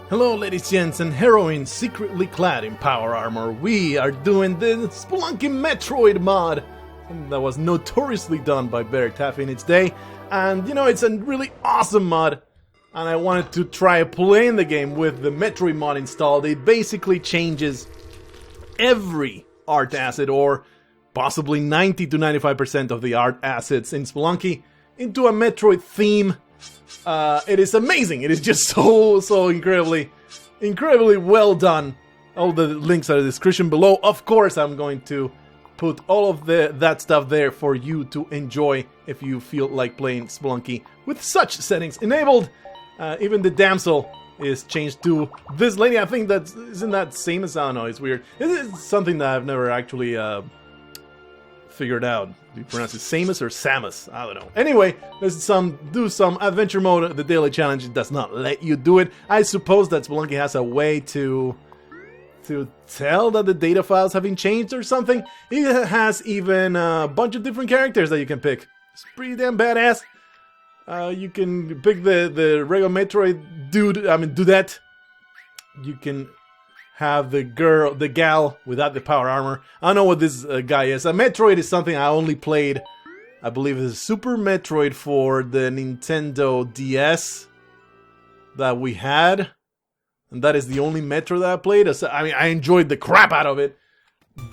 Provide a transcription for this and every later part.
Hello ladies, gents, and heroines secretly clad in power armor. We are doing the Spelunky Metroid mod that was notoriously done by Blargh in its day. And you know, it's a really awesome mod. And I wanted to try playing the game with the Metroid mod installed. It basically changes every art asset, or possibly 90 to 95% of the art assets in Spelunky, into a Metroid theme. It is amazing. It is just so incredibly well done. All the links are in the description below. Of course, I'm going to put all of that stuff there for you to enjoy if you feel like playing Spelunky with such settings enabled. Even the damsel is changed to this lady. I think isn't that Samus? I don't know. It's weird. It's something that I've never actually figured out. Do you pronounce it Samus or Samus? I don't know. Anyway, let's do some adventure mode. The daily challenge does not let you do it. I suppose that Spelunky has a way to tell that the data files have been changed or something. It has even a bunch of different characters that you can pick. It's pretty damn badass. You can pick the regular Metroid dudette. You can have the gal without the power armor. I don't know what this guy is. A Metroid is something I only played, I believe it's Super Metroid for the Nintendo DS that we had. And that is the only Metroid that I played. I mean, I enjoyed the crap out of it.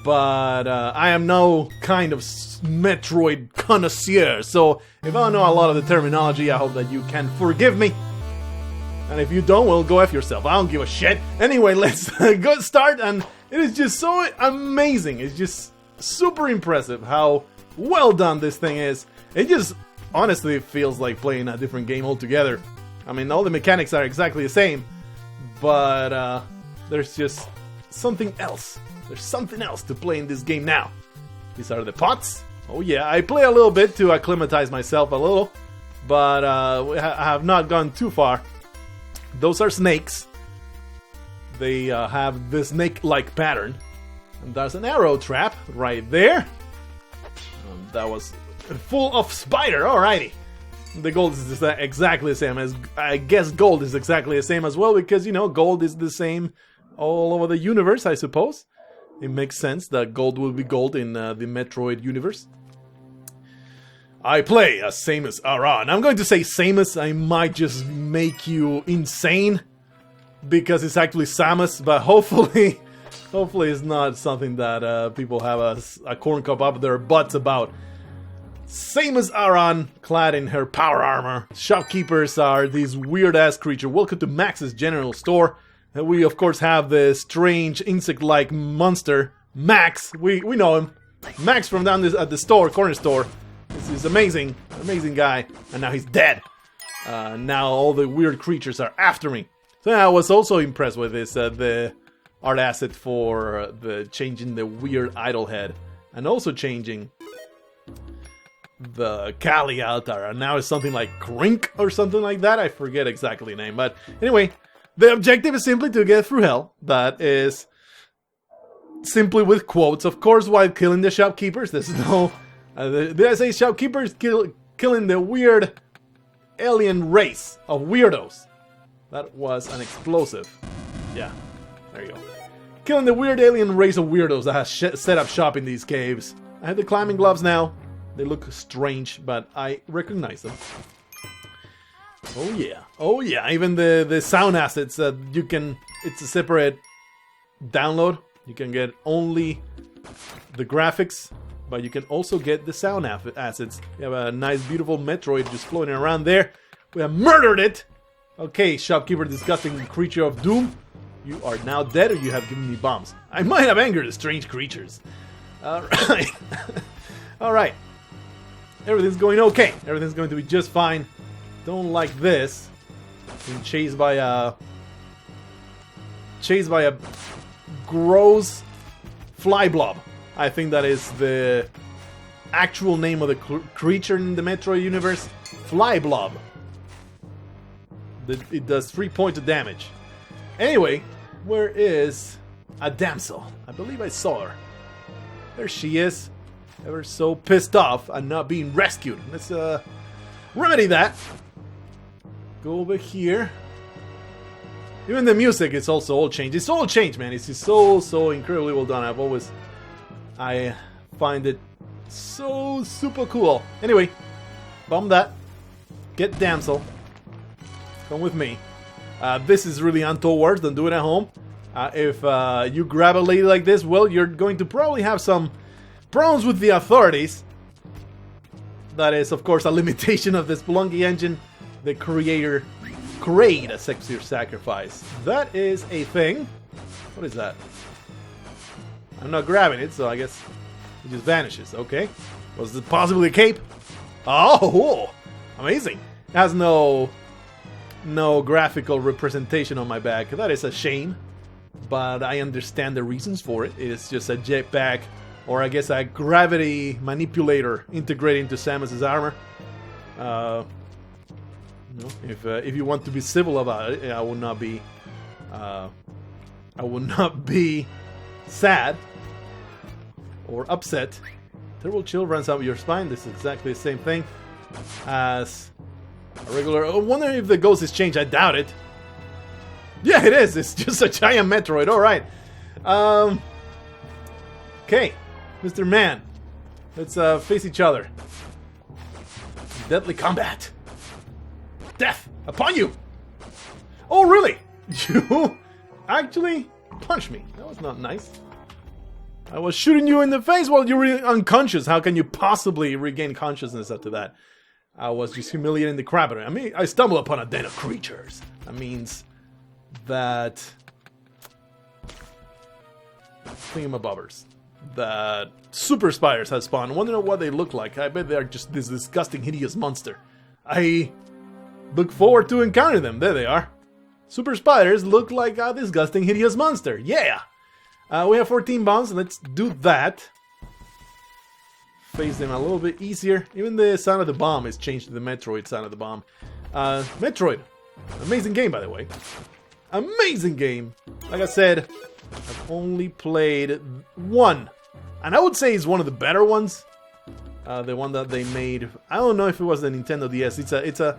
But I am no kind of Metroid connoisseur. So if I don't know a lot of the terminology, I hope that you can forgive me. And if you don't, well, go F yourself. I don't give a shit. Anyway, let's go start. And it is just so amazing. It's just super impressive how well done this thing is. It just honestly feels like playing a different game altogether. I mean, all the mechanics are exactly the same. But there's just something else. There's something else to play in this game now. These are the pots. Oh yeah, I play a little bit to acclimatize myself a little. But I have not gone too far. Those are snakes. They have the snake-like pattern. And there's an arrow trap right there. That was full of spider. Alrighty. The gold is exactly the same as... I guess gold is exactly the same as well. Because, you know, gold is the same all over the universe, I suppose. It makes sense that gold will be gold in the Metroid universe. I play as Samus Aran. I'm going to say Samus. I might just make you insane because it's actually Samus, but hopefully it's not something that people have a corn cup up their butts about. Samus Aran, clad in her power armor. Shopkeepers are these weird-ass creatures. Welcome to Max's General Store. We, of course, have the strange insect-like monster, Max. We know him. Max from down at the store, corner store. This is amazing guy, and now he's dead. Now all the weird creatures are after me. So I was also impressed with this, the art asset for the changing the weird idol head, and also changing the Kali altar, and now it's something like Krink or something like that. I forget exactly the name, but anyway, the objective is simply to get through hell. That is simply with quotes, of course, while killing the shopkeepers. There's no... did I say shopkeepers? Killing the weird alien race of weirdos. That was an explosive. Yeah, there you go. Killing the weird alien race of weirdos that has set up shop in these caves. I have the climbing gloves now. They look strange, but I recognize them. Oh yeah, even the sound assets that you can... It's a separate download. You can get only the graphics, but you can also get the sound assets. You have a nice, beautiful Metroid just floating around there. We have murdered it! Okay, shopkeeper, disgusting creature of doom. You are now dead, or you have given me bombs. I might have angered the strange creatures. Alright. Alright. Everything's going okay. Everything's going to be just fine. Don't like this. Being chased by a gross fly blob. I think that is the actual name of the creature in the Metroid universe. Fly blob. It does 3 points of damage. Anyway, where is a damsel? I believe I saw her. There she is. Ever so pissed off and not being rescued. Let's remedy that. Go over here. Even the music is also all changed. It's all changed, man. It's just so incredibly well done. I find it so super cool. Anyway, bomb that. Get damsel. Come with me. This is really untoward. Don't do it at home. If you grab a lady like this, well, you're going to probably have some problems with the authorities. That is, of course, a limitation of the Spelunky engine. The creator create a sexier sacrifice. That is a thing. What is that? I'm not grabbing it, so I guess it just vanishes. Okay. Was it possibly a cape? Oh, amazing. It has no graphical representation on my back. That is a shame, but I understand the reasons for it. It's just a jetpack, or I guess a gravity manipulator integrated into Samus's armor. If you want to be civil about it, I will not be sad or upset. Terrible chill runs up your spine. This is exactly the same thing as a regular. I wonder if the ghost is changed. I doubt it. Yeah, it is. It's just a giant Metroid. All right. Okay, Mr. Man. Let's face each other. Deadly combat. Death upon you. Oh, really? You actually punched me. That was not nice. I was shooting you in the face while you were unconscious. How can you possibly regain consciousness after that? I was just humiliating the crap out of it. I mean, I stumbled upon a den of creatures. That means that thingamabobbers, that super spiders have spawned. I wonder what they look like. I bet they're just this disgusting, hideous monster. I look forward to encountering them. There they are. Super spiders look like a disgusting, hideous monster. Yeah! We have 14 bombs. Let's do that. Face them a little bit easier. Even the sound of the bomb is changed to the Metroid sound of the bomb. Metroid. Amazing game, by the way. Amazing game. Like I said, I've only played one. And I would say it's one of the better ones. The one that they made. I don't know if it was the Nintendo DS. It's a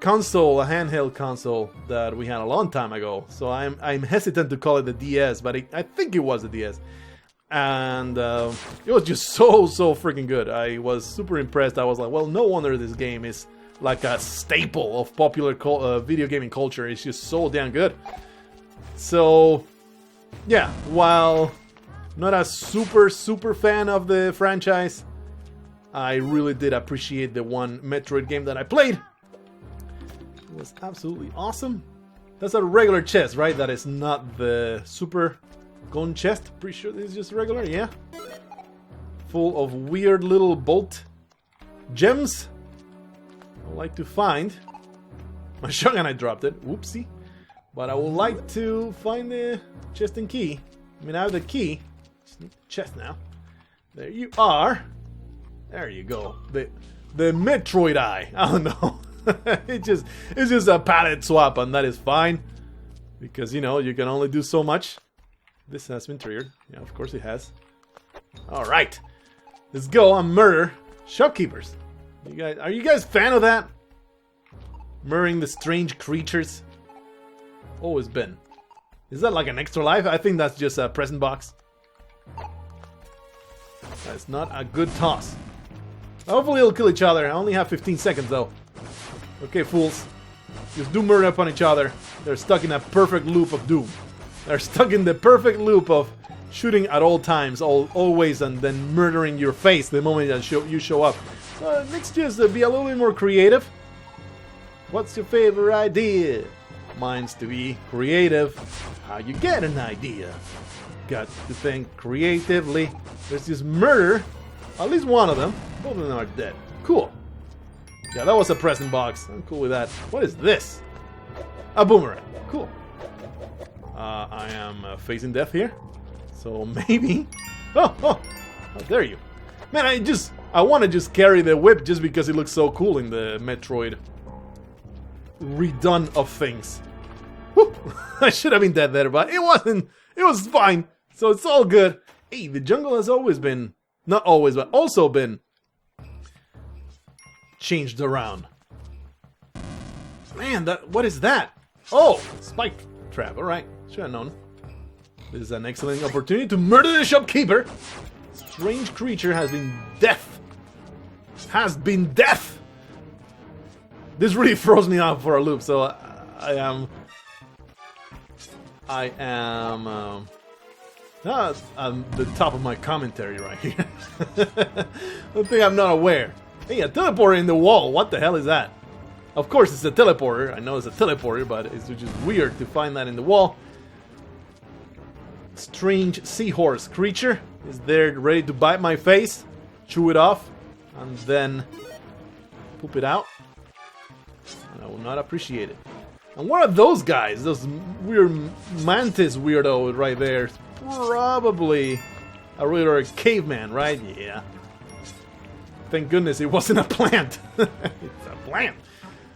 console, a handheld console that we had a long time ago. So I'm hesitant to call it the DS, but I think it was the DS. And it was just so freaking good. I was super impressed. I was like, well, no wonder this game is like a staple of popular video gaming culture. It's just so damn good. So yeah, while not a super fan of the franchise, I really did appreciate the one Metroid game that I played. It was absolutely awesome. That's a regular chest, right? That is not the super gun chest. Pretty sure this is just regular, yeah. Full of weird little bolt gems. I'd like to find. My shotgun, I dropped it. Whoopsie. But I would like to find the chest and key. I mean, I have the key. Just need the chest now. There you are. There you go. The Metroid eye. I don't know. It's just a palette swap, and that is fine. Because, you know, you can only do so much. This has been triggered. Yeah, of course it has. Alright. Let's go and murder shopkeepers. Are you guys fan of that? Murdering the strange creatures? Always been. Is that like an extra life? I think that's just a present box. That's not a good toss. Hopefully it'll kill each other. I only have 15 seconds though. Okay, fools. Just do murder upon each other. They're stuck in a perfect loop of doom. They're stuck in the perfect loop of shooting at all times, always, and then murdering your face the moment that you show up. So let's just be a little bit more creative. What's your favorite idea? Mine's to be creative. How you get an idea? Got to think creatively. Let's just murder at least one of them. Both of them are dead. Cool. Yeah, that was a present box. I'm cool with that. What is this? A boomerang. Cool. I am facing death here. So maybe... Oh, how dare you. Man, I want to just carry the whip just because it looks so cool in the Metroid redone of things. Whew. I should have been dead there, but it wasn't. It was fine. So it's all good. Hey, the jungle has always been... Not always, but also been... changed around. Man, what is that? Oh, spike trap. Alright, should have known. This is an excellent opportunity to murder the shopkeeper. Strange creature has been deaf. This really throws me off for a loop, so I am at the top of my commentary right here. One thing I'm not aware. Hey, a teleporter in the wall. What the hell is that? Of course it's a teleporter. I know it's a teleporter, but it's just weird to find that in the wall. Strange seahorse creature is there ready to bite my face, chew it off, and then poop it out. I will not appreciate it. And what are those guys? Those weird mantis weirdo right there. It's probably a regular caveman, right? Yeah. Thank goodness it wasn't a plant. It's a plant.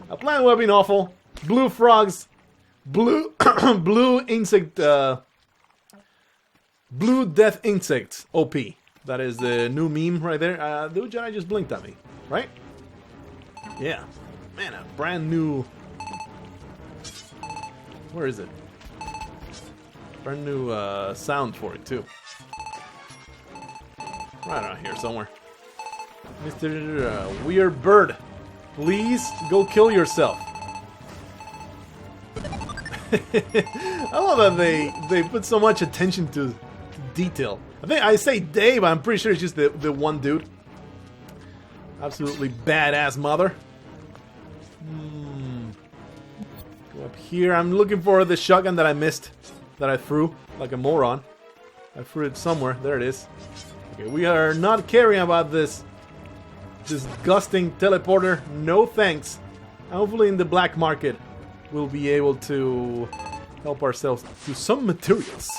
A plant would have been awful. Blue frogs. Blue insect. Blue death insects. OP. That is the new meme right there. Dude, I just blinked at me. Right? Yeah. Man, a brand new... Where is it? Brand new sound for it, too. Right around here somewhere. Mr. Weird Bird. Please go kill yourself. I love that they put so much attention to detail. I say Dave, but I'm pretty sure it's just the one dude. Absolutely badass mother. Go up here. I'm looking for the shotgun that I missed. That I threw like a moron. I threw it somewhere. There it is. Okay, we are not caring about this disgusting teleporter. No thanks. Hopefully in the black market we'll be able to help ourselves to some materials.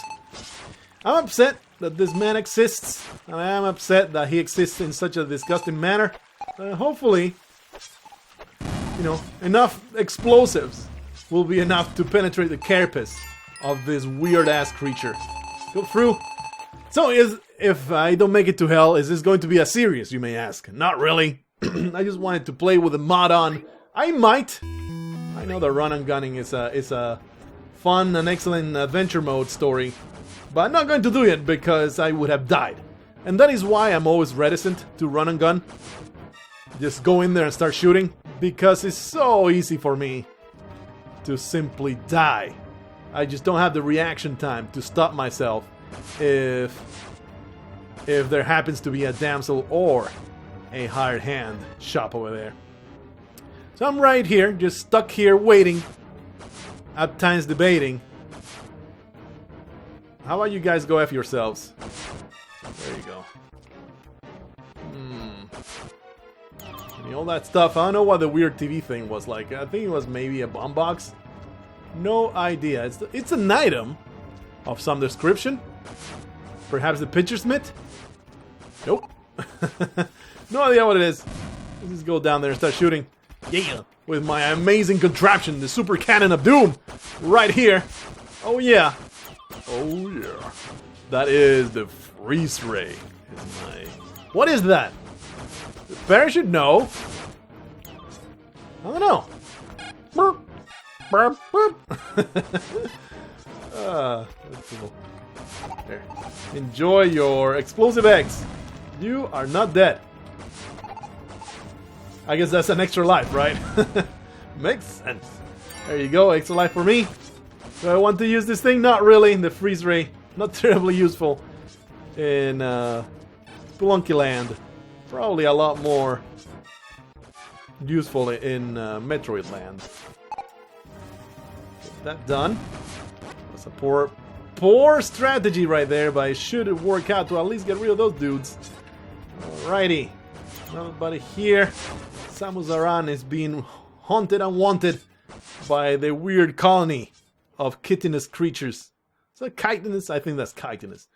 I'm upset that this man exists, and I am upset that he exists in such a disgusting manner. Hopefully, you know, enough explosives will be enough to penetrate the carapace of this weird-ass creature. Go through. So, if I don't make it to hell, is this going to be a series, you may ask? Not really. I just wanted to play with the mod on. I might. I know that run and gunning is a fun and excellent adventure mode story, but I'm not going to do it because I would have died. And that is why I'm always reticent to run and gun. Just go in there and start shooting, because it's so easy for me to simply die. I just don't have the reaction time to stop myself if there happens to be a damsel or a hired hand shop over there. So I'm right here, just stuck here waiting, at times debating. How about you guys go F yourselves? There you go. All that stuff. I don't know what the weird TV thing was like. I think it was maybe a bomb box. No idea. It's an item of some description. Perhaps the pitcher smith? Nope. No idea what it is. Let's just go down there and start shooting. Yeah! With my amazing contraption, the super cannon of doom! Right here. Oh yeah. Oh yeah. That is the freeze ray. What is that? The parachute? No. I don't know. Burp. Burp. Burp. That's cool. There. Enjoy your explosive eggs. You are not dead. I guess that's an extra life, right? Makes sense. There you go, extra life for me. Do I want to use this thing? Not really. The freeze ray, not terribly useful in Spelunky Land. Probably a lot more useful in Metroid Land. Get that done. That's a poor strategy right there, but it should work out to at least get rid of those dudes. Alrighty. Nobody here. Samus Aran is being haunted and wanted by the weird colony of chitinous creatures. Is that chitinous? I think that's chitinous.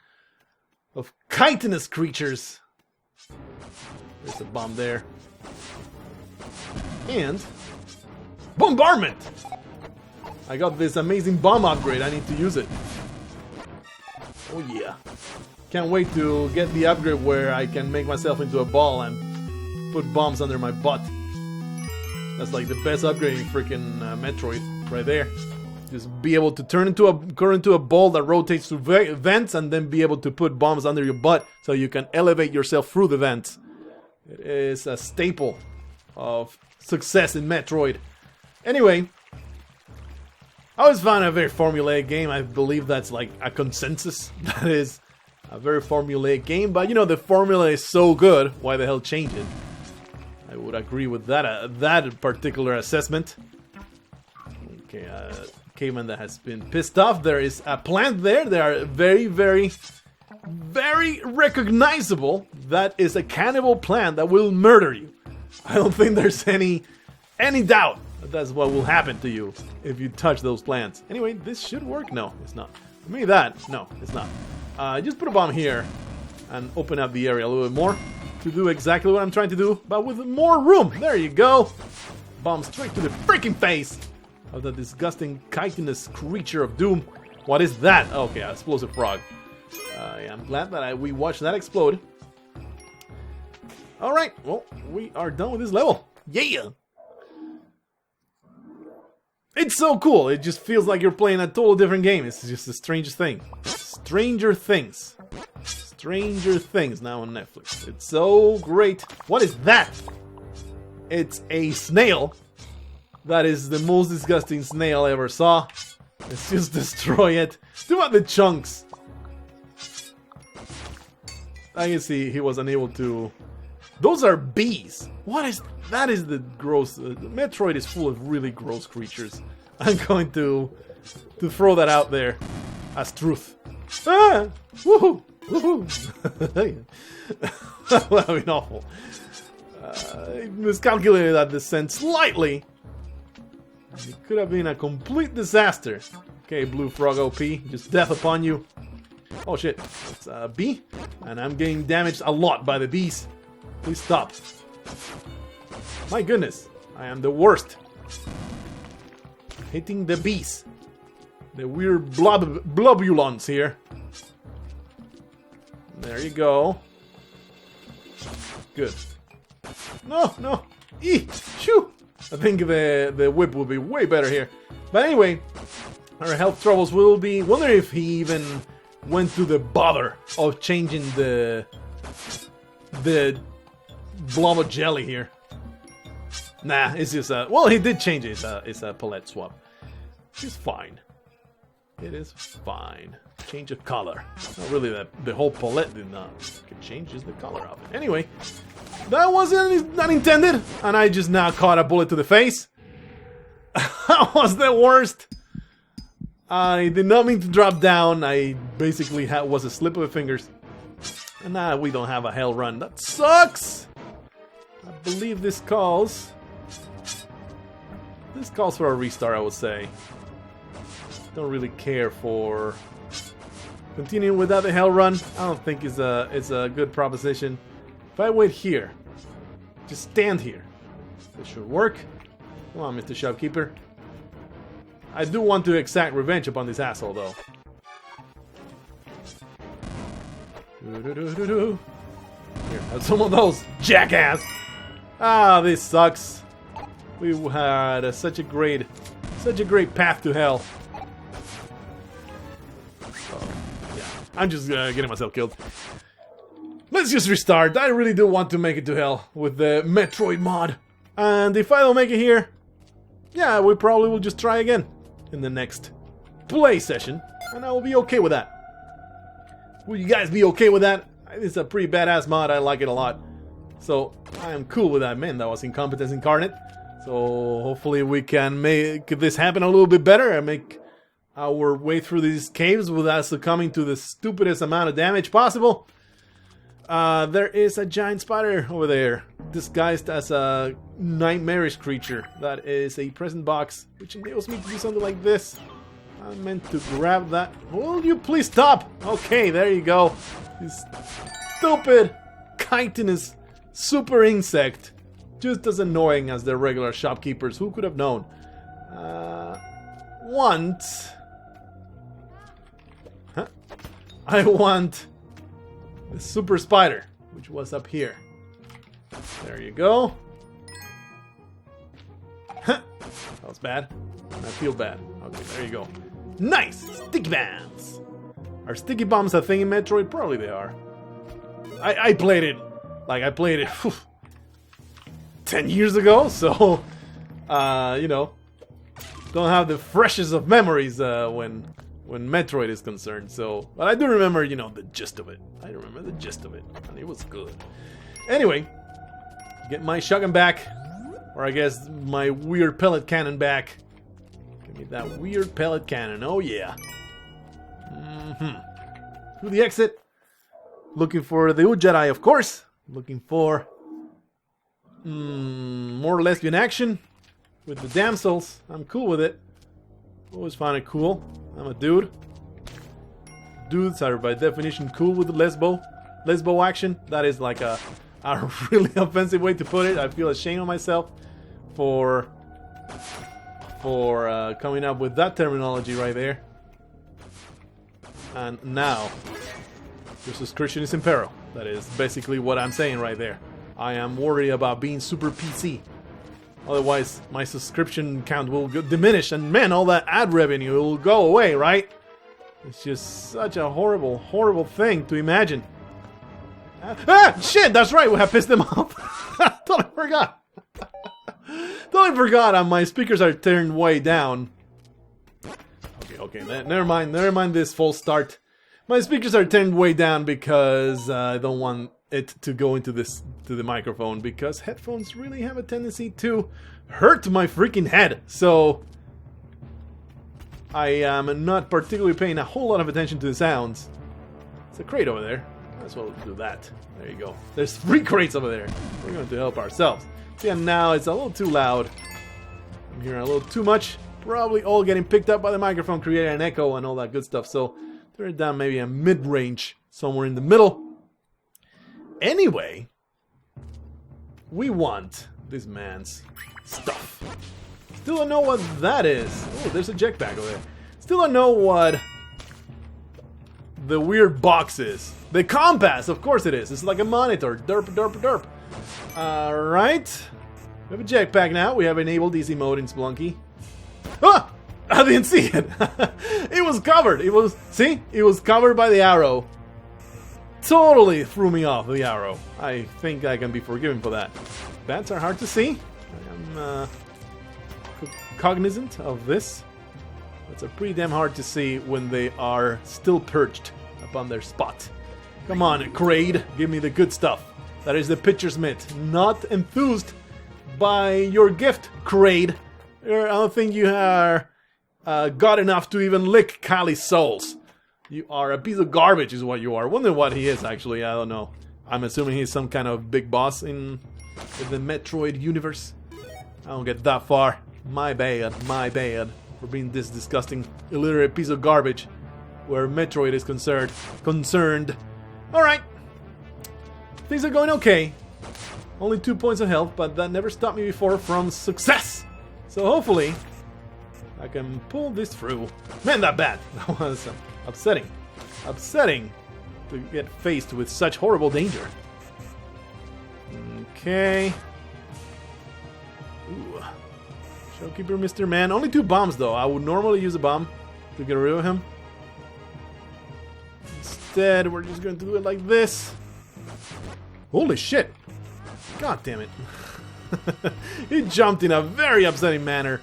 Of chitinous creatures. There's a bomb there. And bombardment! I got this amazing bomb upgrade. I need to use it. Oh yeah. Can't wait to get the upgrade where I can make myself into a ball and put bombs under my butt. That's like the best upgrade in freaking Metroid right there. Just be able to turn into a ball that rotates through vents and then be able to put bombs under your butt so you can elevate yourself through the vents. It is a staple of success in Metroid. Anyway, I always found it a very formulaic game. I believe that's like a consensus. That is a very formulaic game, but you know, the formula is so good, why the hell change it? I would agree with that particular assessment. Okay, caveman that has been pissed off. There is a plant there. They are very, very, very recognizable. That is a cannibal plant that will murder you. I don't think there's any doubt that that's what will happen to you if you touch those plants. Anyway, this should work. No, it's not. Maybe that. No, it's not. Just put a bomb here and open up the area a little bit more to do exactly what I'm trying to do, but with more room. There you go. Bomb straight to the freaking face of the disgusting chitinous creature of doom. What is that? Okay, an explosive frog. Yeah, I'm glad that we watched that explode. Alright, well, we are done with this level. Yeah! It's so cool. It just feels like you're playing a total different game. It's just the strangest thing. Stranger Things. Stranger Things now on Netflix. It's so great. What is that? It's a snail. That is the most disgusting snail I ever saw. Let's just destroy it. Do about the chunks. I can see he was unable to... Those are bees. What is... That is the gross... Metroid is full of really gross creatures. I'm going to throw that out there as truth. Ah! Woohoo! Woohoo! That would have been awful. I miscalculated that descent slightly. It could have been a complete disaster. Okay, Blue Frog OP. Just death upon you. Oh shit. It's a bee. And I'm getting damaged a lot by the bees. Please stop. My goodness. I am the worst. Hitting the bees. The weird blobulons here. There you go. Good. No, no. Eee! Shoo! I think the whip will be way better here. But anyway, our health troubles will be... Wonder if he even went to the bother of changing the blob of jelly here. Nah, it's just a... Well, he did change it. It's a palette swap. It's fine. It is fine. Change of color. Not really the whole palette did not. It changes the color of it. Anyway, that wasn't intended, and I just now caught a bullet to the face. That was the worst. I did not mean to drop down. I basically was a slip of the fingers. And now we don't have a hell run. That sucks. I believe this calls for a restart, I would say. Don't really care for continuing without the hell run. I don't think it's a good proposition. If I wait here, just stand here. This should work. Come on, Mr. Shopkeeper. I do want to exact revenge upon this asshole, though. Here, have some of those, jackass! Ah, this sucks. We had such a great path to hell. So, yeah, I'm just getting myself killed. Let's just restart. I really do want to make it to hell with the Metroid mod. And if I don't make it here, yeah, we probably will just try again in the next play session. And I will be okay with that. Will you guys be okay with that? It's a pretty badass mod. I like it a lot. So, I am cool with that. Man, that was incompetence incarnate. So, hopefully we can make this happen a little bit better and make our way through these caves without succumbing to the stupidest amount of damage possible. There is a giant spider over there, disguised as a nightmarish creature. That is a present box, which enables me to do something like this. I meant to grab that. Will you please stop? Okay, there you go. This stupid, chitinous super insect. Just as annoying as the regular shopkeepers. Who could have known? I want the super spider, which was up here. There you go. That was bad. I feel bad. Okay, there you go. Nice! Sticky bombs! Are sticky bombs a thing in Metroid? Probably they are. I played it, like I played it 10 years ago, so, you know, don't have the freshest of memories when Metroid is concerned, so, but I do remember, you know, the gist of it. I remember the gist of it, and it was good. Anyway, get my shotgun back, or I guess my weird pellet cannon back. Give me that weird pellet cannon, oh yeah. Through the exit. Looking for the Jedi, of course. Looking for more lesbian action with the damsels. I'm cool with it. Always find it cool. I'm a dude. Dudes are by definition cool with the lesbo action. That is like a really offensive way to put it. I feel ashamed of myself for coming up with that terminology right there. And now, your subscription is in peril. That is basically what I'm saying right there. I am worried about being super PC. Otherwise, my subscription count will diminish, and man, all that ad revenue will go away, right? It's just such a horrible, horrible thing to imagine. Shit, that's right, we have pissed them off. Totally forgot. Totally forgot, and my speakers are turned way down. Okay, never mind this false start. My speakers are turned way down because I don't want it to go into the microphone, because headphones really have a tendency to hurt my freaking head. So I am not particularly paying a whole lot of attention to the sounds. It's a crate over there. That's what we'll do that. There you go. There's 3 crates over there. We're going to help ourselves. See, and now it's a little too loud. I'm hearing a little too much. Probably all getting picked up by the microphone, creating an echo and all that good stuff. So turn it down maybe a mid-range, somewhere in the middle. Anyway, we want this man's stuff. Still don't know what that is. Oh, there's a jetpack over there. Still don't know what the weird box is. The compass, of course it is. It's like a monitor. Derp, derp, derp. Alright. We have a jetpack now. We have enabled easy mode in Spelunky. Ah! I didn't see it. It was covered. It was covered by the arrow. Totally threw me off the arrow. I think I can be forgiven for that. Bats are hard to see. I am cognizant of this. Bats are pretty damn hard to see when they are still perched upon their spot. Come on, Kraid, give me the good stuff. That is the pitcher's mitt. Not enthused by your gift, Kraid. I don't think you are got enough to even lick Kali's souls. You are a piece of garbage is what you are. Wonder what he is actually, I don't know. I'm assuming he's some kind of big boss in the Metroid universe. I don't get that far. My bad for being this disgusting, illiterate piece of garbage where Metroid is concerned. Alright. Things are going okay. Only 2 points of health, but that never stopped me before from success. So hopefully I can pull this through. Man, that bad. That was upsetting. Upsetting to get faced with such horrible danger. Okay. Ooh. Shopkeeper, Mr. Man. Only 2 bombs though. I would normally use a bomb to get rid of him. Instead, we're just going to do it like this. Holy shit. God damn it. He jumped in a very upsetting manner.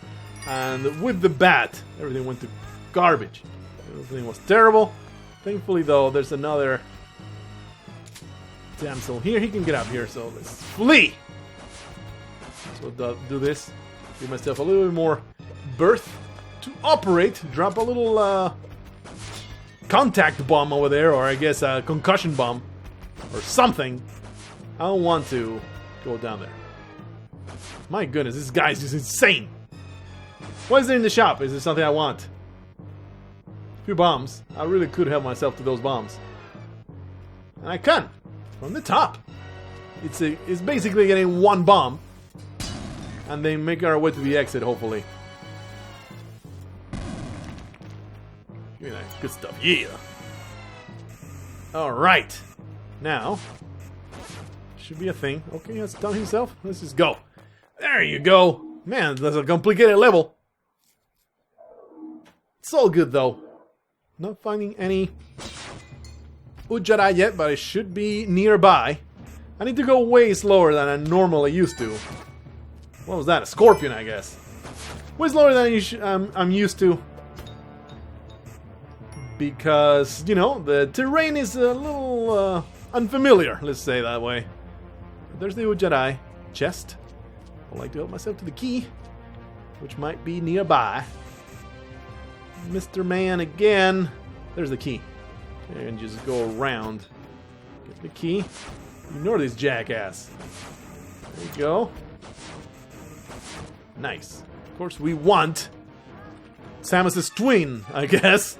And with the bat, everything went to garbage. Everything was terrible. Thankfully, though, there's another damsel here. He can get up here, so let's flee. So do this. Give myself a little bit more berth to operate. Drop a little contact bomb over there, or I guess a concussion bomb, or something. I don't want to go down there. My goodness, this guy's just insane. What is there in the shop? Is there something I want? A few bombs. I really could help myself to those bombs. And I can. From the top. It's basically getting 1 bomb. And then make our way to the exit, hopefully. Give me that good stuff. Yeah. Alright. Now. Should be a thing. Okay, that's done himself. Let's just go. There you go. Man, that's a complicated level. It's all good though. Not finding any Ujjarai yet, but it should be nearby. I need to go way slower than I normally used to. What was that? A scorpion, I guess. Way slower than I'm used to. Because, you know, the terrain is a little unfamiliar, let's say that way. There's the Ujjarai chest. I'd like to help myself to the key, which might be nearby. Mr. Man again. There's the key. And just go around. Get the key. Ignore this jackass. There you go. Nice. Of course, we want Samus's twin, I guess.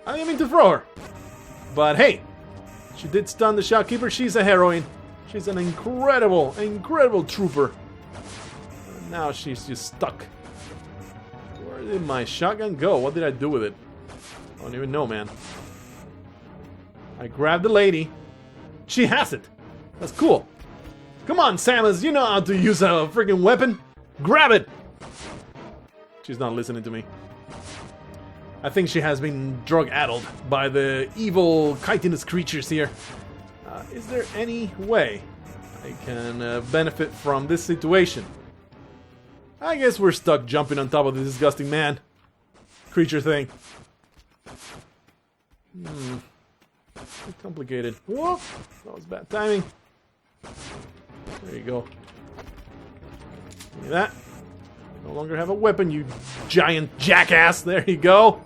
I didn't mean to throw her. But hey, she did stun the shopkeeper. She's a heroine. She's an incredible, incredible trooper. And now she's just stuck. Where did my shotgun go? What did I do with it? I don't even know, man. I grabbed the lady. She has it. That's cool. Come on, Samus. You know how to use a freaking weapon. Grab it. She's not listening to me. I think she has been drug-addled by the evil chitinous creatures here. Is there any way I can benefit from this situation? I guess we're stuck jumping on top of the disgusting man. Creature thing. Complicated. Whoa! That was bad timing. There you go. Give me that. No longer have a weapon, you giant jackass. There you go.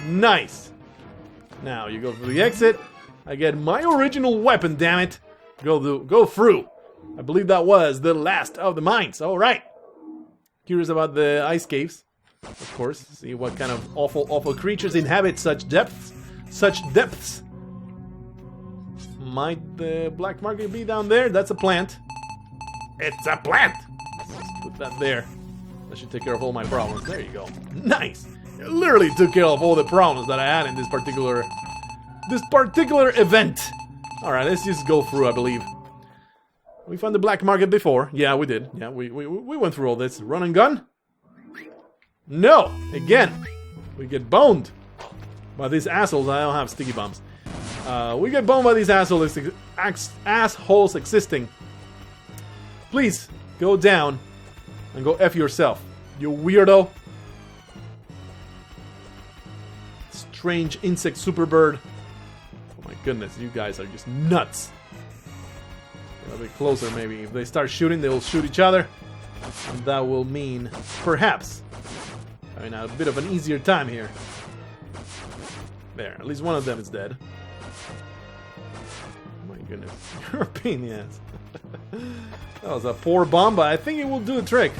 Nice. Now you go through the exit. I get my original weapon, damn it. Go through. I believe that was the last of the mines. All right. Curious about the ice caves, of course. See what kind of awful creatures inhabit such depths. Might the black market be down there? That's a plant. It's a plant. Let's put that there. That should take care of all my problems. There you go. Nice. It literally took care of all the problems that I had in this particular event. All right, let's just go through. I believe we found the black market before. Yeah, we did. Yeah, we went through all this. Run and gun. No, again, we get boned by these assholes. I don't have sticky bombs. We get boned by these assholes existing. Please go down and go F yourself, you weirdo. Strange insect super bird. Oh my goodness, you guys are just nuts. A bit closer, maybe. If they start shooting, they will shoot each other. And that will mean, perhaps, a bit of an easier time here. There, at least one of them is dead. Oh my goodness, you're a pain in the ass. That was a poor bomb, but I think it will do the trick.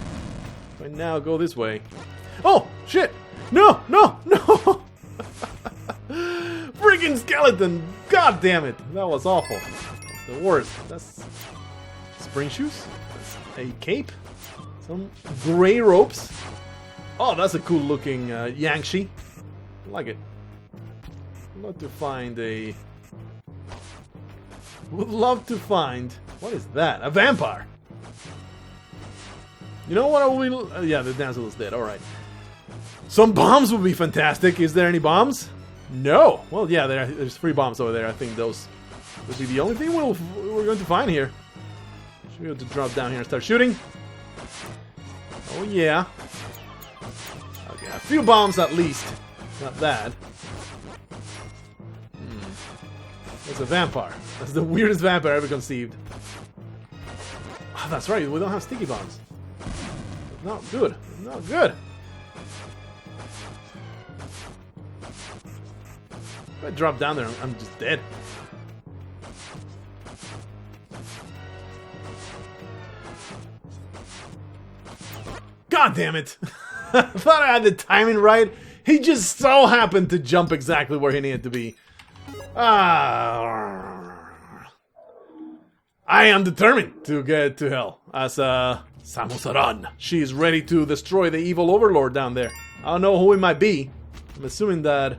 Right now, go this way. Oh, shit! No! Freaking skeleton! God damn it! That was awful. That's the worst. That's spring shoes. That's a cape. Some gray ropes. Oh, that's a cool looking Yangshi. I like it. Would love to find a... What is that? A vampire! You know what I will... yeah, the damsel is dead. Alright. Some bombs would be fantastic. Is there any bombs? No. Well, yeah, there's 3 bombs over there. I think those would be the only thing we're going to find here. Should be able to drop down here and start shooting. Oh, yeah. Okay, a few bombs at least. Not bad. There's a vampire. That's the weirdest vampire ever conceived. Oh, that's right. We don't have sticky bombs. Not good. Not good. If I drop down there, I'm just dead. God damn it! I thought I had the timing right. He just so happened to jump exactly where he needed to be. I am determined to get to hell as Samus Aran. She is ready to destroy the evil overlord down there. I don't know who it might be. I'm assuming that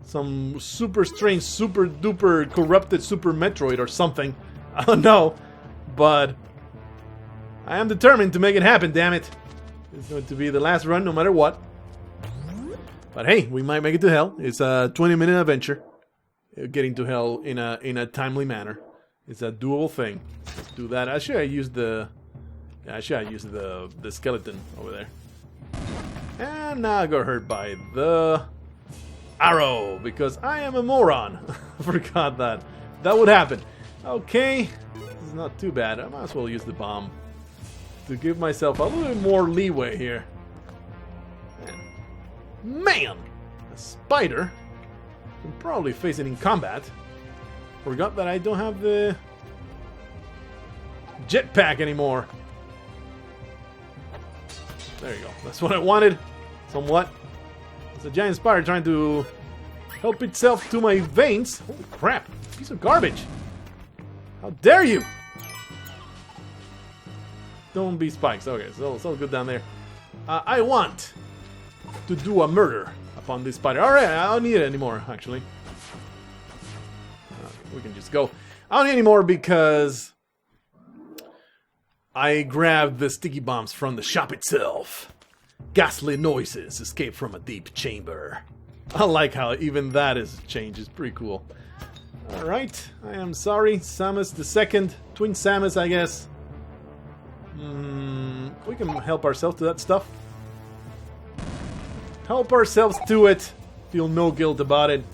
some super strange, super duper corrupted Super Metroid or something. I don't know. But I am determined to make it happen, damn it. It's going to be the last run no matter what. But hey, we might make it to hell. It's a 20-minute adventure. Getting to hell in a timely manner. It's a doable thing. Let's do that. Actually, I used the skeleton over there. And now I got hurt by the arrow because I am a moron. Forgot that. That would happen. Okay, this is not too bad. I might as well use the bomb to give myself a little bit more leeway here. Man, a spider can probably face it in combat. Forgot that I don't have the jetpack anymore. There you go. That's what I wanted. Somewhat. It's a giant spider trying to help itself to my veins. Holy crap. Piece of garbage. How dare you? Don't be spikes. Okay, so it's all good down there. I want to do a murder upon this spider. Alright, I don't need it anymore, actually. We can just go. I don't need any more because I grabbed the sticky bombs from the shop itself. Ghastly noises escape from a deep chamber. I like how even that is changed. It's pretty cool. Alright, I am sorry. Samus the second. Twin Samus, I guess. We can help ourselves to that stuff. Help ourselves to it. Feel no guilt about it.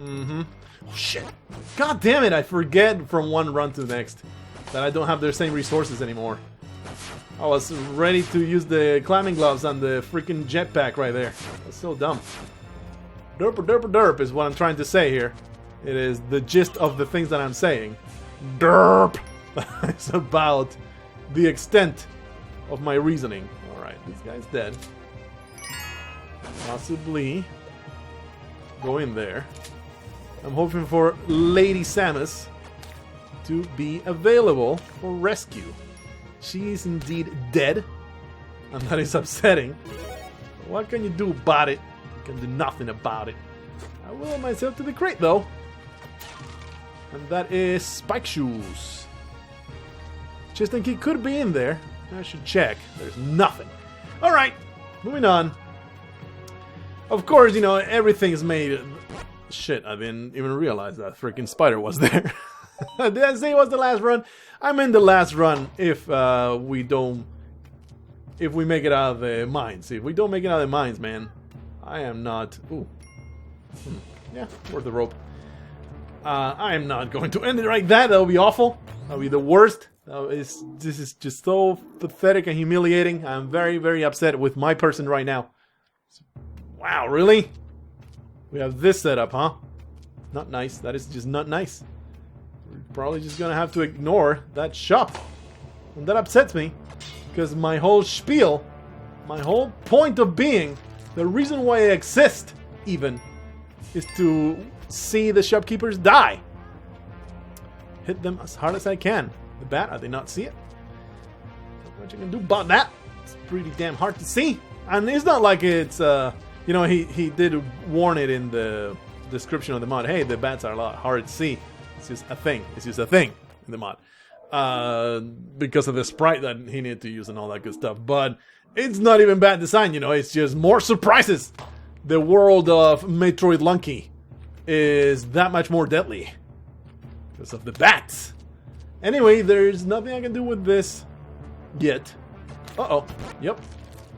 Oh shit. God damn it, I forget from one run to the next that I don't have the same resources anymore. I was ready to use the climbing gloves and the freaking jetpack right there. That's so dumb. Derp derp derp is what I'm trying to say here. It is the gist of the things that I'm saying. Derp! It's about the extent of my reasoning. Alright, this guy's dead. Possibly go in there. I'm hoping for Lady Samus to be available for rescue. She is indeed dead, and that is upsetting. What can you do about it? You can do nothing about it. I will add myself to the crate though. And that is Spike Shoes. Just think he could be in there. I should check. There's nothing. Alright, moving on. Of course, you know, everything is made... Shit, I didn't even realize that freaking spider was there. Did I say it was the last run? I'm in the last run if we make it out of the mines. If we don't make it out of the mines, man, I am not... Ooh. Yeah, worth the rope. I am not going to end it like that. That would be awful. That would be the worst. This is just so pathetic and humiliating. I'm very, very upset with my person right now. Wow, really? We have this setup, huh? Not nice. That is just not nice. We're probably just gonna have to ignore that shop. And that upsets me. Because my whole spiel, my whole point of being, the reason why I exist, even, is to see the shopkeepers die. Hit them as hard as I can. The bat, I did not see it. What you can do about that? It's pretty damn hard to see. And it's not like it's, you know, he did warn it in the description of the mod. Hey, the bats are a lot hard to see. It's just a thing. It's just a thing in the mod. Because of the sprite that he needed to use and all that good stuff. But it's not even bad design, you know. It's just more surprises. The world of Metroidlunky is that much more deadly. Because of the bats. Anyway, there's nothing I can do with this yet. Uh-oh. Yep.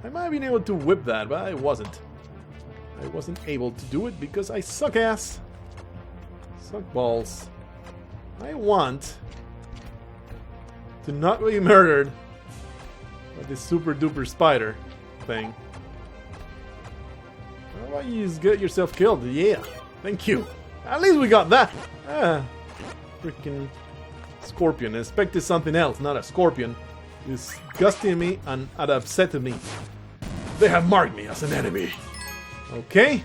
I might have been able to whip that, but I wasn't. I wasn't able to do it because I suck ass. Suck balls. I want to not be murdered by this super duper spider thing. How about you just get yourself killed? Yeah. Thank you. At least we got that. Freaking scorpion. I expected something else, not a scorpion. Disgusting me and upsetting me. They have marked me as an enemy. Okay.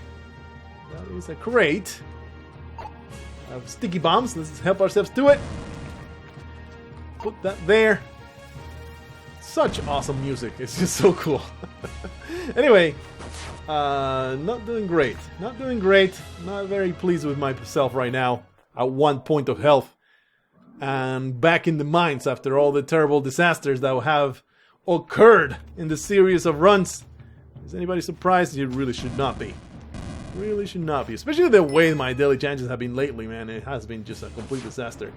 That is a crate. I have sticky bombs. Let's help ourselves to it. Put that there. Such awesome music. It's just so cool. Anyway. Not doing great. Not doing great. Not very pleased with myself right now. At 1 point of health. and back in the mines after all the terrible disasters that have occurred in the series of runs. Is anybody surprised? You really should not be. Really should not be. Especially the way my daily challenges have been lately, man. It has been just a complete disaster.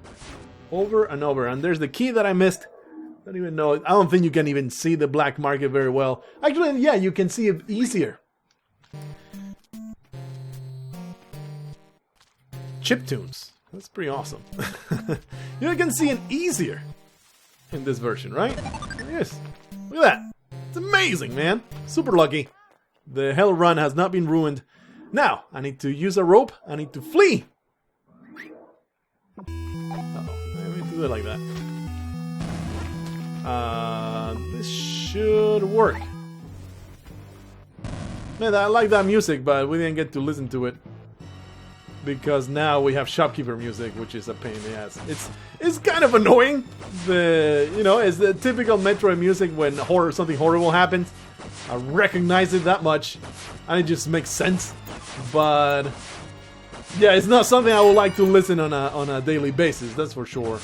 Over and over. And there's the key that I missed. I don't even know. I don't think you can even see the black market very well. Actually, yeah, you can see it easier. Chiptunes. That's pretty awesome. You can see it easier in this version, right? Yes. Look at that. It's amazing, man. Super lucky. The hell run has not been ruined. Now, I need to use a rope. I need to flee. Uh-oh. I need to do it like that. This should work. Man, I like that music, but we didn't get to listen to it. Because now we have shopkeeper music, which is a pain in the ass. It's kind of annoying. It's the typical Metroid music when something horrible happens. I recognize it that much, and it just makes sense. But yeah, it's not something I would like to listen on a daily basis. That's for sure.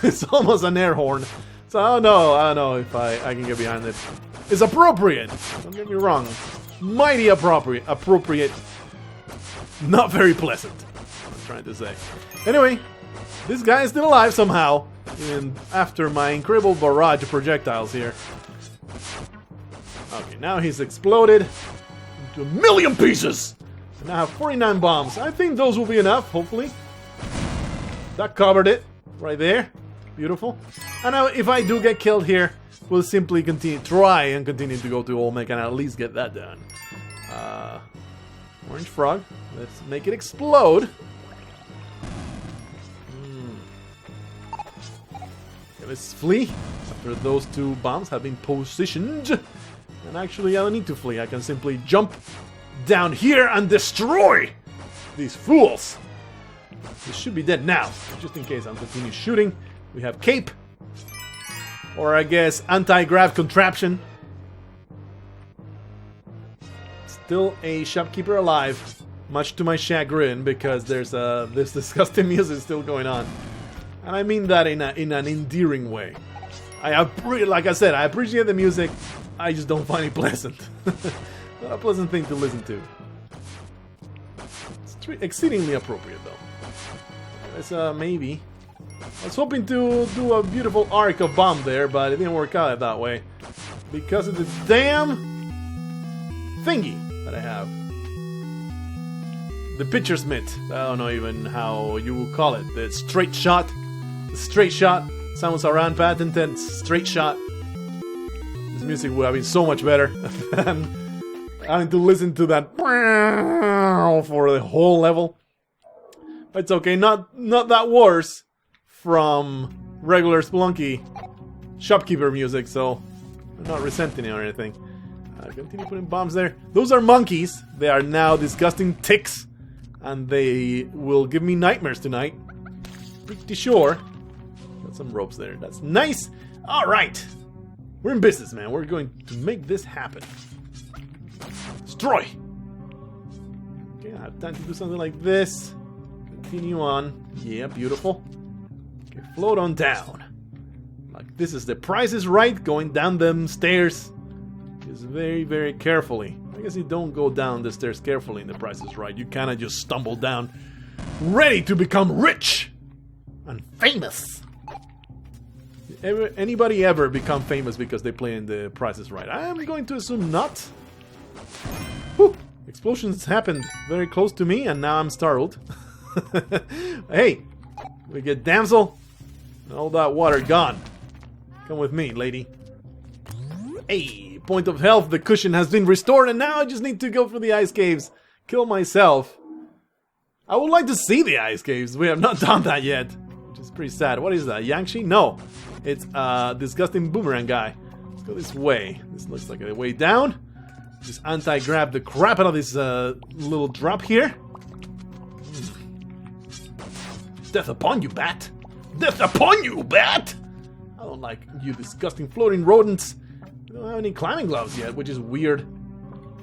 It's almost an air horn. So I don't know if I can get behind it. It's appropriate. Don't get me wrong. Mighty appropriate. Not very pleasant. I'm trying to say. Anyway, this guy is still alive somehow. And after my incredible barrage of projectiles here. Okay, now he's exploded into 1,000,000 pieces. And I have 49 bombs. I think those will be enough, hopefully. That covered it right there. Beautiful. And now, if I do get killed here, we'll simply try and continue to go to Olmec and at least get that done. Orange frog. Let's make it explode. Okay, let's flee after those two bombs have been positioned. And actually, I don't need to flee. I can simply jump down here and destroy these fools. They should be dead now, just in case I'm continue shooting. We have cape, or I guess anti-grav contraption. Still a shopkeeper alive, much to my chagrin, because there's this disgusting music still going on, and I mean that in an endearing way. Like I said, I appreciate the music. I just don't find it pleasant. Not a pleasant thing to listen to. It's exceedingly appropriate though. Let's maybe. I was hoping to do a beautiful arc of bomb there, but it didn't work out that way. Because of the damn thingy that I have. The pitcher's mitt. I don't know even how you will call it. The straight shot. The straight shot. Samus Aran patented straight shot. This music would have been so much better than having to listen to that for the whole level. But it's okay, not that worse from regular Spelunky shopkeeper music, so I'm not resenting it or anything. Continue putting bombs there. Those are monkeys. They are now disgusting ticks, and they will give me nightmares tonight. Pretty sure. Got some ropes there. That's nice. All right, we're in business, man. We're going to make this happen. Destroy. Okay, I have time to do something like this. Continue on. Yeah, beautiful. Okay, float on down. Like this is the Price is Right, going down them stairs. Just very, very carefully. I guess you don't go down the stairs carefully in the Price is Right. You kind of just stumble down, ready to become rich and famous. Anybody ever become famous because they play in the Price is Right? I am going to assume not. Whew. Explosions happened very close to me, and now I'm startled. Hey, we get damsel, and all that water gone. Come with me, lady. Hey, point of health, the cushion has been restored, and now I just need to go for the ice caves. Kill myself. I would like to see the ice caves. We have not done that yet, which is pretty sad. What is that, Yangshi? No, it's a disgusting boomerang guy. Let's go this way. This looks like a way down. Just anti-grab the crap out of this little drop here. Death upon you, bat! Death upon you, bat! I don't like you disgusting floating rodents. We don't have any climbing gloves yet, which is weird.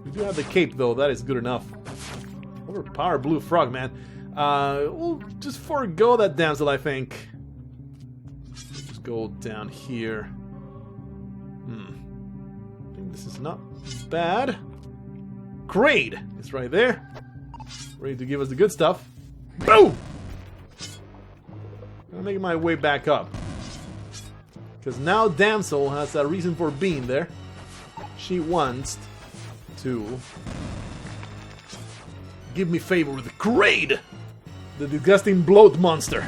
We do have the cape, though. That is good enough. Overpowered blue frog, man. We'll just forego that damsel, I think. Just go down here. I think this is not bad. Kraid is right there. Ready to give us the good stuff. Boom! I'm making my way back up. Because now Damsel has a reason for being there. She wants to give me favor with Kraid, the disgusting bloat monster.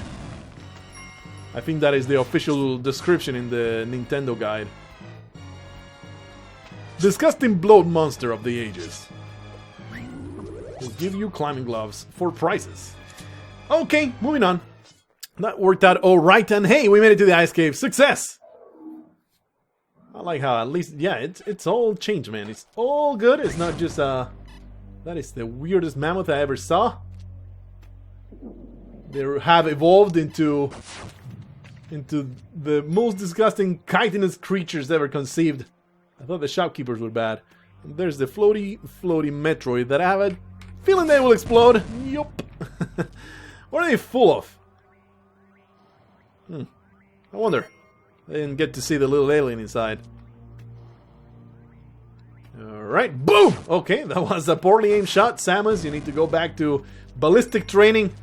I think that is the official description in the Nintendo guide. Disgusting bloat monster of the ages. We'll give you climbing gloves for prizes. Okay, moving on. That worked out alright, and hey, we made it to the ice cave. Success! I like how at least, yeah, it's all changed, man. It's all good. It's not just, that is the weirdest mammoth I ever saw. They have evolved into the most disgusting chitinous creatures ever conceived. I thought the shopkeepers were bad. And there's the floaty Metroid that I have a feeling they will explode. Yup. What are they full of? I wonder. I didn't get to see the little alien inside. Alright, boom! Okay, that was a poorly aimed shot. Samus, you need to go back to ballistic training.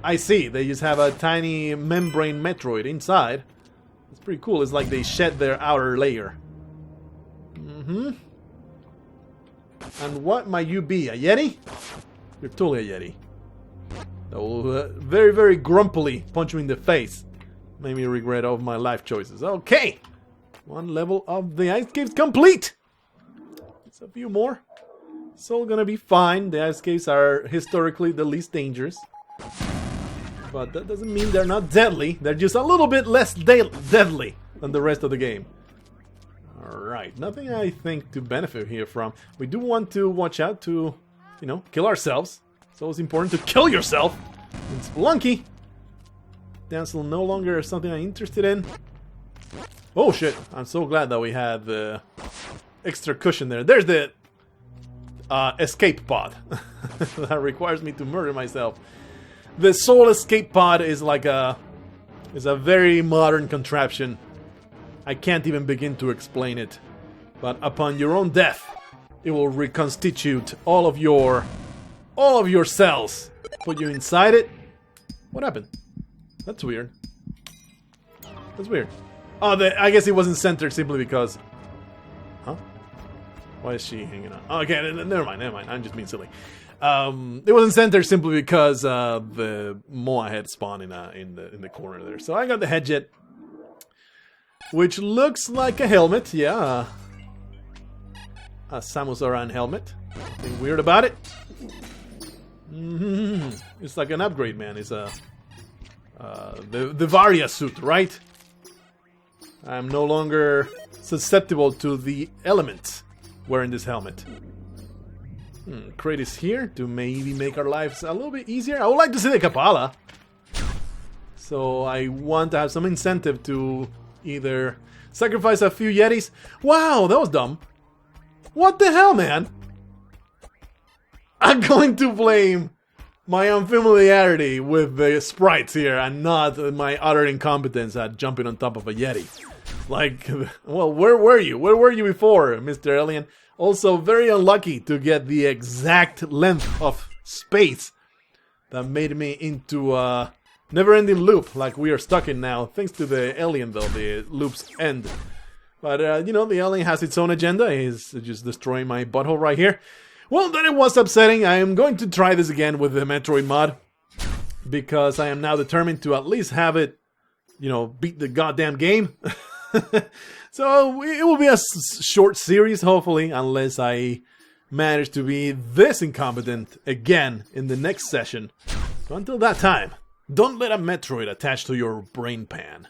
I see, they just have a tiny membrane Metroid inside. It's pretty cool, it's like they shed their outer layer. And what might you be, a Yeti? You're totally a Yeti. That will very, very grumpily punch you in the face. Made me regret all of my life choices. Okay! One level of the ice caves complete! It's a few more. It's all gonna be fine. The ice caves are historically the least dangerous. But that doesn't mean they're not deadly. They're just a little bit less deadly than the rest of the game. Alright, nothing I think to benefit here from. We do want to watch out to, you know, kill ourselves. It's always important to kill yourself. In Spelunky. Damsel no longer something I'm interested in. Oh shit, I'm so glad that we had the extra cushion there. There's the escape pod. That requires me to murder myself. The soul escape pod is like a very modern contraption. I can't even begin to explain it. But upon your own death, it will reconstitute all of your cells. Put you inside it. What happened? That's weird. That's weird. Oh, I guess it wasn't centered simply because... Huh? Why is she hanging on? Oh, okay, never mind. I'm just being silly. It wasn't centered simply because the Moa head spawned in the corner there. So I got the head jet, which looks like a helmet. Yeah, a Samus Aran helmet. Nothing weird about it. It's like an upgrade, man. It's a the Varia suit, right? I'm no longer susceptible to the elements wearing this helmet. Kraid is here to maybe make our lives a little bit easier. I would like to see the Kapala. So I want to have some incentive to either sacrifice a few Yetis. Wow, that was dumb. What the hell, man? I'm going to blame my unfamiliarity with the sprites here and not my utter incompetence at jumping on top of a Yeti. Like, well, where were you? Where were you before, Mr. Alien? Also, very unlucky to get the exact length of space that made me into a never-ending loop like we are stuck in now. Thanks to the alien, though, the loops end. But, you know, the alien has its own agenda. He's just destroying my butthole right here. Well, then it was upsetting. I am going to try this again with the Metroid mod, because I am now determined to at least have it, you know, beat the goddamn game. So it will be a short series, hopefully, unless I manage to be this incompetent again in the next session. So until that time, don't let a Metroid attach to your brain pan.